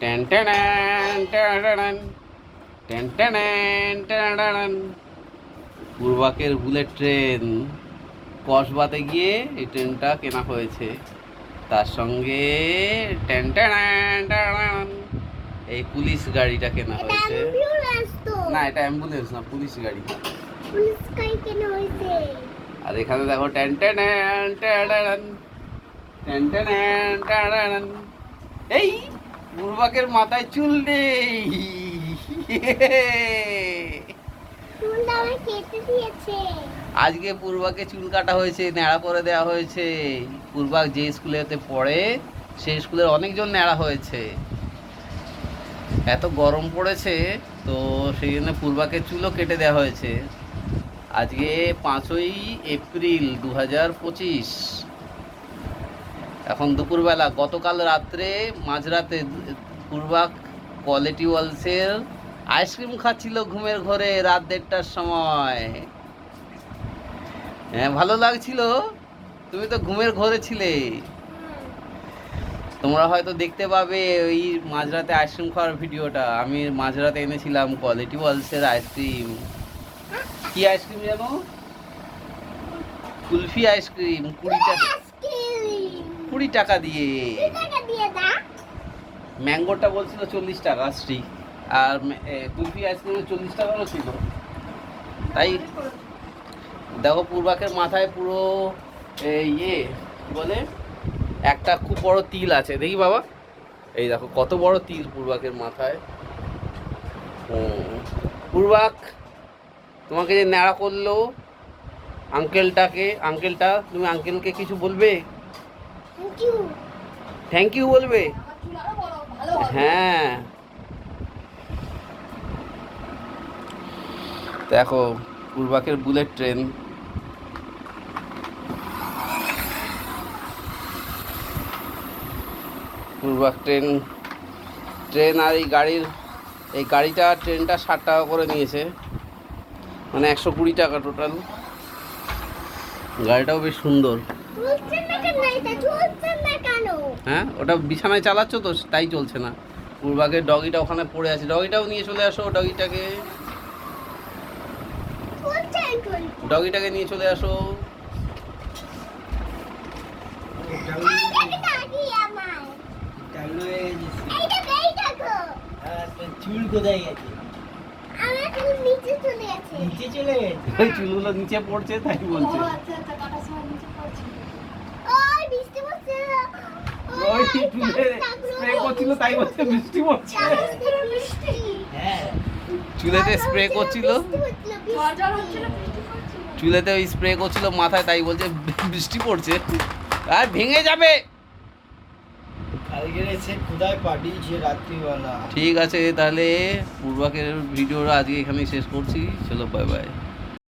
Ten ten ten ten ten ten. পূর্বাকের bullet train কসবাতে গিয়ে এই ট্রেনটা কেনা হয়েছে। তার সঙ্গে টেন টেন টেন এই পুলিশ গাড়িটা কেনা হয়েছে। না, এটা অ্যাম্বুলেন্স না, পুলিশ গাড়ি। আর এখানে দেখো ten ten ten ten ten ten. এই পূর্বাকের মাথায় চুল নেই। আজকে পূর্বাকে চুল কাটা হয়েছে, ন্যাড়া করে দেওয়া হয়েছে। পূর্বাক যে স্কুলেতে পড়ে সেই স্কুলের অনেকজন ন্যাড়া হয়েছে। এত গরম পড়েছে তো সেই জন্য পূর্বাকে চুলও কেটে দেওয়া হয়েছে। আজকে 5ই এপ্রিল 2025। এখন দুপুরবেলা। গতকাল রাত্রে মাঝরাতে পূর্বাক কোয়ালিটি ওয়ালসের আইসক্রিম খাচ্ছিল ঘুমের ঘরে রাত 1:30টার সময়। হ্যাঁ, ভালো লাগছিল। তুমি তো ঘুমের ঘরে ছিলে। তোমরা হয়তো দেখতে পাবে ওই মাঝরাতে আইসক্রিম খাওয়ার ভিডিওটা। আমি মাঝরাতে এনেছিলাম কোয়ালিটি ওয়ালসের আইসক্রিম। কি আইসক্রিম জানো? কুলফি আইসক্রিম। 20 টাকা দিয়ে। ম্যাঙ্গোটা বলছিল 40 টাকা স্টিক, আর কুলফি আইসক্রিমের 40 টাকারও ছিল। তাই দেখো পূর্বাকের মাথায় পুরো ইয়ে বলে একটা খুব বড় তিল আছে। দেখি বাবা, এই দেখো কত বড় তিল পূর্বাকের মাথায়। পূর্বাক তোমাকে যে ন্যাড়া করলো আঙ্কেলটা, তুমি আঙ্কেলকে কিছু বলবে? থ্যাংক ইউ বলবে? হ্যাঁ, দেখো পূর্বাকের বুলেট ট্রেন। পূর্বাক ট্রেন আর এই গাড়িটা ট্রেনটা 60 টাকা করে নিয়েছে, মানে 120 টাকা টোটাল। গাড়িটাও বেশ সুন্দর। হ্যাঁ, ওটা বিছানায় চালাচ্ছ তো তাই চলছে না। পূর্বাকের ডগিটা ওখানে পড়ে আছে, ডগিটাও নিয়ে চলে আসো। ডগিটাকে নিয়ে চলে আসো। চুল কোথায় গেছে? নিচে চলে গেছে। ওই চুলগুলো নিচে পড়ছে তাই বলছে। ওই চুলে স্প্রে করছিল তাই বলছে বৃষ্টি পড়ছে। হ্যাঁ, চুলেতে স্প্রে করছিল, চুলেতে ওই স্প্রে করছিল মাথায়, তাই বলছে বৃষ্টি পড়ছে। আর ভেঙে যাবে। ঠিক আছে, তাহলে পূর্বাকের ভিডিওটা আজকে এখানেই শেষ করছি। চলো, বাই বাই।